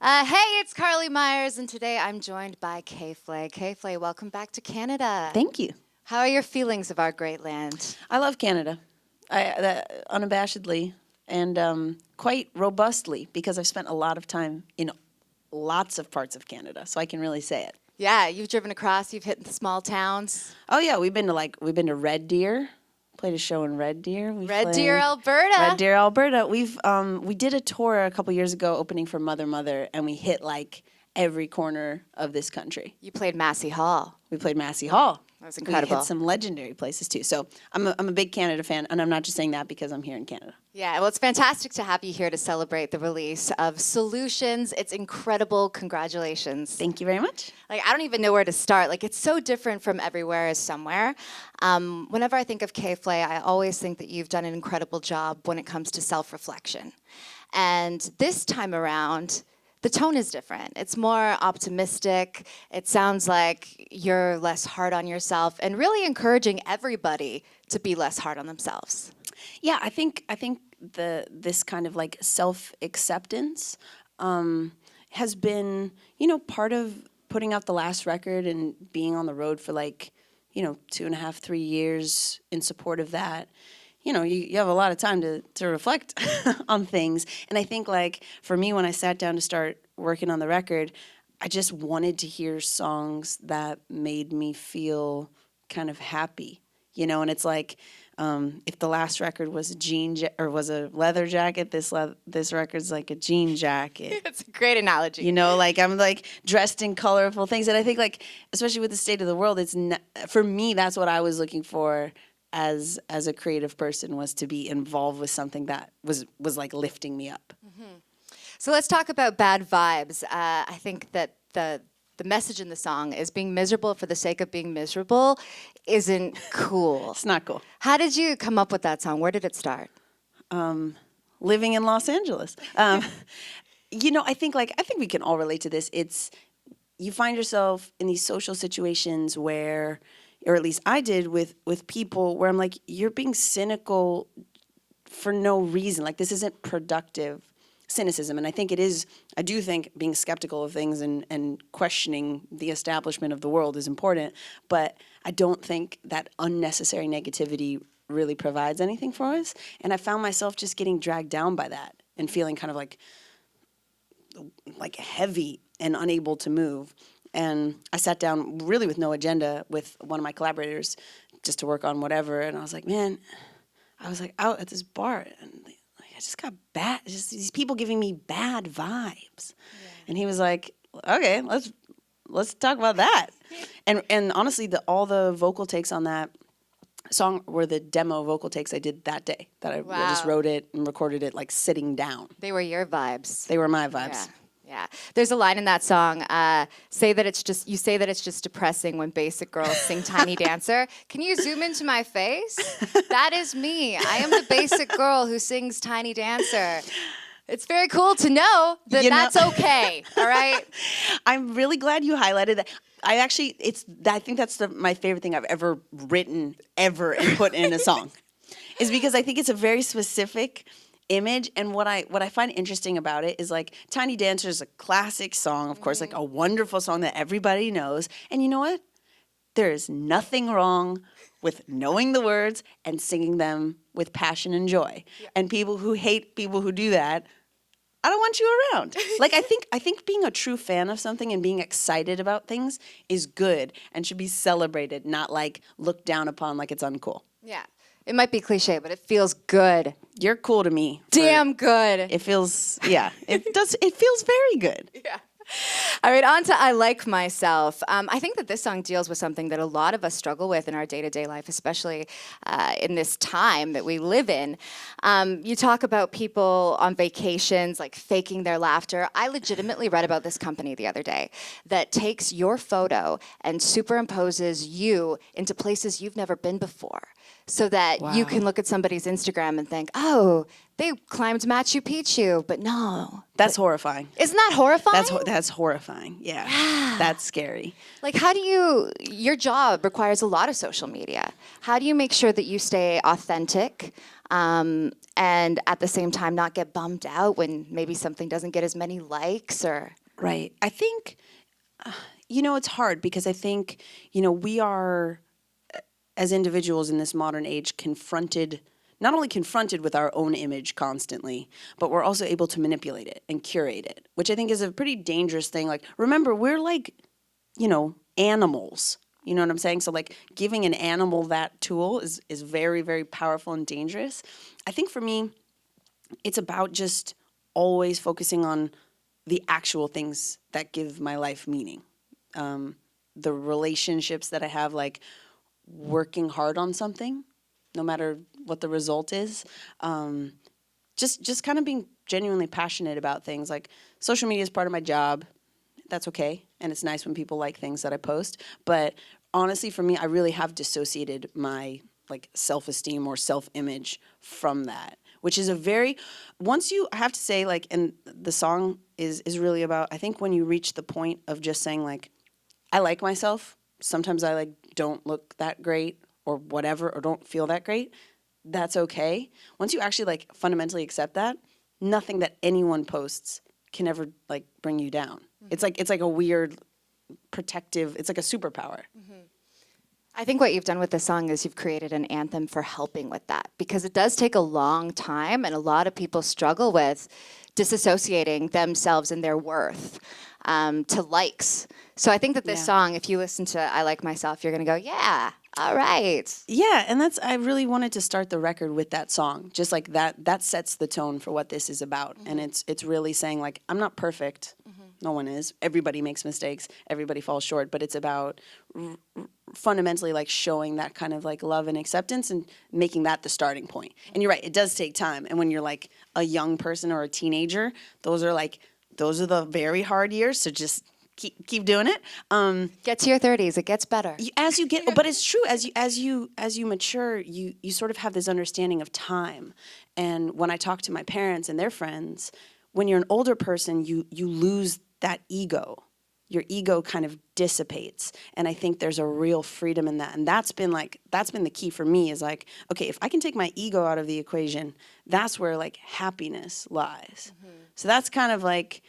Hey, it's Carly Myers, and today I'm joined by K.Flay. K.Flay, welcome back to Canada. Thank you. How are your feelings of our great land? I love Canada, unabashedly and quite robustly because I've spent a lot of time in lots of parts of Canada, so I can really say it. Yeah, you've driven across, you've hit the small towns. Oh yeah, we've been to Red Deer. Played a show in Red Deer. Red Deer, Alberta. Red Deer, Alberta. We did a tour a couple years ago, opening for Mother, and we hit like every corner of this country. You played Massey Hall. We played Massey Hall. That was incredible. We hit some legendary places too. So I'm a big Canada fan, and I'm not just saying that because I'm here in Canada. Yeah, well, it's fantastic to have you here to celebrate the release of Solutions. It's incredible. Congratulations. Thank you very much. Like, I don't even know where to start. Like, it's so different from Everywhere is Somewhere. Whenever I think of K.Flay, I always think that you've done an incredible job when it comes to self-reflection. And this time around, the tone is different. It's more optimistic. It sounds like you're less hard on yourself and really encouraging everybody to be less hard on themselves. Yeah, I think this kind of like self-acceptance has been, part of putting out the last record and being on the road for 2.5, 3 years in support of that. You have a lot of time to reflect on things. And I think for me, when I sat down to start working on the record, I just wanted to hear songs that made me feel kind of happy, and it's like, if the last record was a leather jacket, this record's like a jean jacket. That's a great analogy. I'm dressed in colorful things. And I think especially with the state of the world, for me, that's what I was looking for as a creative person, was to be involved with something that was like lifting me up. Mm-hmm. So let's talk about Bad Vibes. I think that the message in the song is being miserable for the sake of being miserable isn't cool. It's not cool. How did you come up with that song? Where did it start? Living in Los Angeles. I think we can all relate to this. It's, you find yourself in these social situations where, or at least I did with people, where I'm like, you're being cynical for no reason. Like, this isn't productive cynicism. And I do think being skeptical of things and questioning the establishment of the world is important, but I don't think that unnecessary negativity really provides anything for us. And I found myself just getting dragged down by that and feeling kind of like heavy and unable to move. And I sat down really with no agenda with one of my collaborators just to work on whatever. And I was like, man, I was out at this bar and I just got these people giving me bad vibes. Yeah. And he was like, okay, let's talk about that. And honestly, all the vocal takes on that song were the demo vocal takes I did that day. I just wrote it and recorded it sitting down. They were your vibes. They were my vibes. Yeah. There's a line in that song, you say that it's just depressing when basic girls sing Tiny Dancer. Can you zoom into my face? That is me. I am the basic girl who sings Tiny Dancer. It's very cool to know that that's okay, all right? I'm really glad you highlighted that. I think that's my favorite thing I've ever written, and put in a song, is because I think it's a very specific image. And what I find interesting about it is Tiny Dancer is a classic song, of course, a wonderful song that everybody knows. And you know what? There is nothing wrong with knowing the words and singing them with passion and joy. Yeah. And people who hate people who do that, I don't want you around. I think being a true fan of something and being excited about things is good and should be celebrated, not looked down upon like it's uncool. Yeah. It might be cliche, but it feels good. You're cool to me. Damn good. It feels, it does. It feels very good. Yeah. All right, on to I Like Myself. I think that this song deals with something that a lot of us struggle with in our day-to-day life, especially in this time that we live in. You talk about people on vacations, faking their laughter. I legitimately read about this company the other day that takes your photo and superimposes you into places you've never been before, so that you can look at somebody's Instagram and think, oh, They climbed Machu Picchu, but no. That's horrifying. Isn't that horrifying? That's horrifying. Yeah. That's scary. Like, your job requires a lot of social media. How do you make sure that you stay authentic and at the same time not get bummed out when maybe something doesn't get as many likes or? Right. I think, it's hard because I think, we are, as individuals in this modern age, not only confronted with our own image constantly, but we're also able to manipulate it and curate it, which I think is a pretty dangerous thing. Like, remember, we're like, animals. You know what I'm saying? So like giving an animal that tool is very, very powerful and dangerous. I think for me, it's about just always focusing on the actual things that give my life meaning. The relationships that I have, like working hard on something, no matter what the result is. Just kind of being genuinely passionate about things. Like social media is part of my job. That's okay. And it's nice when people like things that I post. But honestly, for me, I really have dissociated my like self-esteem or self-image from that, which is I have to say, like, and the song is really about, I think when you reach the point of just saying like, I like myself. Sometimes I like don't look that great or whatever, or don't feel that great. That's okay. Once you actually like fundamentally accept that, nothing that anyone posts can ever like bring you down. Mm-hmm. It's like a weird protective, it's like a superpower. Mm-hmm. I think what you've done with this song is you've created an anthem for helping with that, because it does take a long time and a lot of people struggle with disassociating themselves and their worth to likes. So I think that this song, if you listen to I Like Myself, you're going to go, yeah, all right. Yeah, and I really wanted to start the record with that song. Just like that sets the tone for what this is about. Mm-hmm. And it's really saying like, I'm not perfect. Mm-hmm. No one is. Everybody makes mistakes. Everybody falls short. But it's about fundamentally like showing that kind of like love and acceptance and making that the starting point. And you're right, it does take time. And when you're like a young person or a teenager, those are the very hard years. So just keep doing it. Get to your 30s, it gets better. As you get, but it's true. As you mature, you sort of have this understanding of time. And when I talk to my parents and their friends, when you're an older person, you lose that ego. Your ego kind of dissipates, and I think there's a real freedom in that. And that's been the key for me, is like, okay, if I can take my ego out of the equation, that's where like happiness lies. Mm-hmm. So that's kind of like,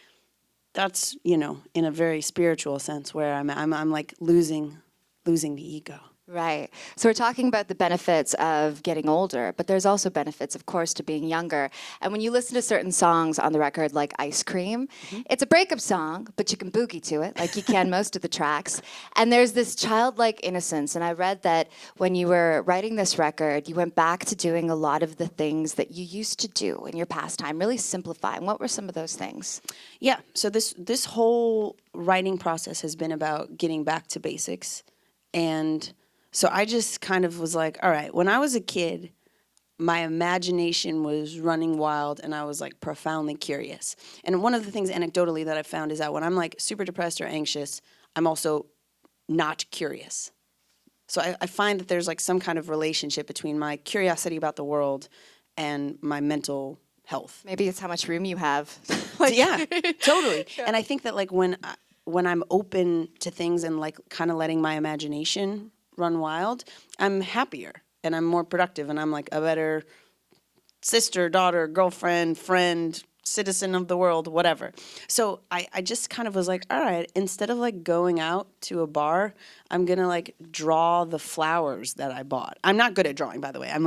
that's, in a very spiritual sense, where I'm like losing the ego. Right. So we're talking about the benefits of getting older, but there's also benefits, of course, to being younger. And when you listen to certain songs on the record, like Ice Cream, mm-hmm. It's a breakup song, but you can boogie to it, like you can most of the tracks. And there's this childlike innocence. And I read that when you were writing this record, you went back to doing a lot of the things that you used to do in your pastime, really simplifying. What were some of those things? Yeah. So this whole writing process has been about getting back to basics. And so I just kind of was like, all right, when I was a kid, my imagination was running wild and I was like profoundly curious. And one of the things anecdotally that I found is that when I'm like super depressed or anxious, I'm also not curious. So I find that there's like some kind of relationship between my curiosity about the world and my mental health. Maybe it's how much room you have. Yeah, totally. Yeah. And I think that like when I'm open to things and like kind of letting my imagination run wild, I'm happier and I'm more productive and I'm like a better sister, daughter, girlfriend, friend, citizen of the world, whatever. So I just kind of was like, all right, instead of like going out to a bar, I'm going to like draw the flowers that I bought. I'm not good at drawing, by the way. I'm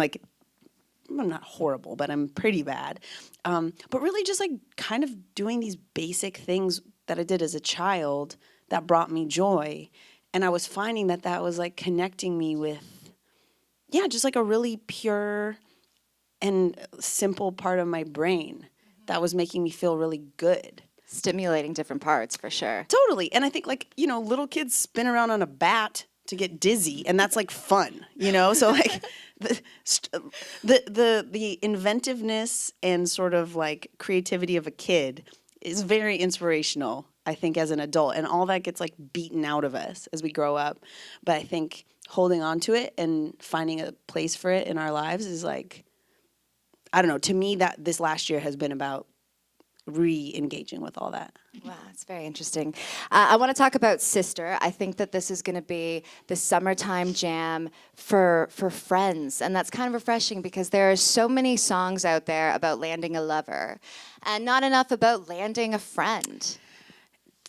not horrible, but I'm pretty bad. But really just like kind of doing these basic things that I did as a child that brought me joy. And I was finding that was like connecting me with, just like a really pure and simple part of my brain that was making me feel really good. Stimulating different parts, for sure. Totally. And I think like, little kids spin around on a bat to get dizzy, and that's like fun, So like the inventiveness and sort of like creativity of a kid is very inspirational, I think, as an adult, and all that gets like beaten out of us as we grow up. But I think holding on to it and finding a place for it in our lives is like, I don't know, to me that this last year has been about re-engaging with all that. Wow, it's very interesting. I want to talk about Sister. I think that this is going to be the summertime jam for friends, and that's kind of refreshing because there are so many songs out there about landing a lover, and not enough about landing a friend.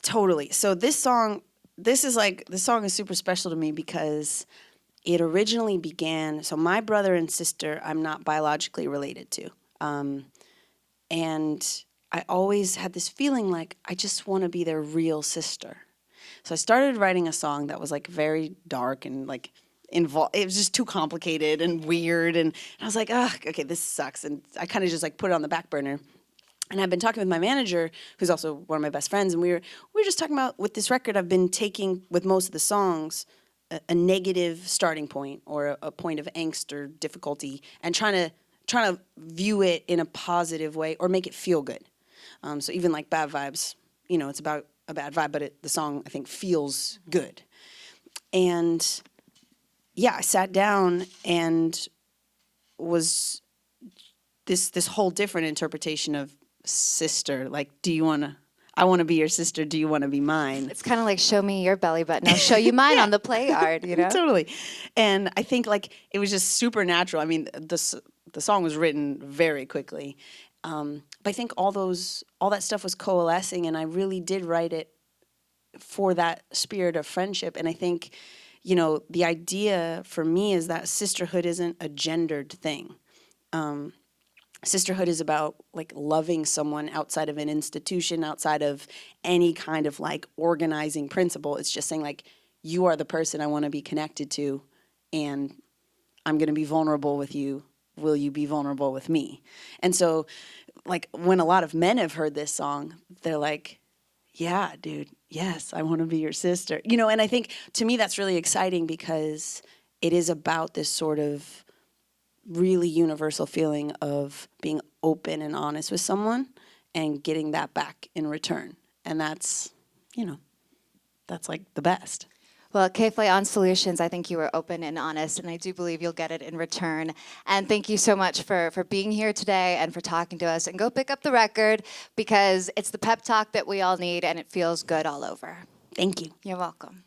Totally. So this song is super special to me because it originally began. So my brother and sister, I'm not biologically related to, and I always had this feeling like I just want to be their real sister. So I started writing a song that was like very dark and like involved. It was just too complicated and weird, and I was like, "Ugh, okay, this sucks." And I kind of just like put it on the back burner. And I've been talking with my manager, who's also one of my best friends, and we were just talking about with this record. I've been taking with most of the songs a negative starting point or a point of angst or difficulty, and trying to view it in a positive way or make it feel good. So even like Bad Vibes, it's about a bad vibe, but the song I think feels good. And yeah, I sat down and was this whole different interpretation of sister. Like, I want to be your sister. Do you want to be mine? It's kind of like show me your belly button, I'll show you mine on the play art, Totally. And I think like it was just super natural. I mean, the song was written very quickly. But I think all that stuff was coalescing, and I really did write it for that spirit of friendship. And I think, the idea for me is that sisterhood isn't a gendered thing. Sisterhood is about like loving someone outside of an institution, outside of any kind of like organizing principle. It's just saying like, you are the person I want to be connected to, and I'm going to be vulnerable with you. Will you be vulnerable with me? And so like when a lot of men have heard this song, they're like, yeah, dude, yes, I want to be your sister. And I think to me that's really exciting because it is about this sort of really universal feeling of being open and honest with someone and getting that back in return. And that's like the best. Well, K.Flay on Solutions, I think you were open and honest, and I do believe you'll get it in return. And thank you so much for being here today and for talking to us. And go pick up the record because it's the pep talk that we all need, and it feels good all over. Thank you. You're welcome.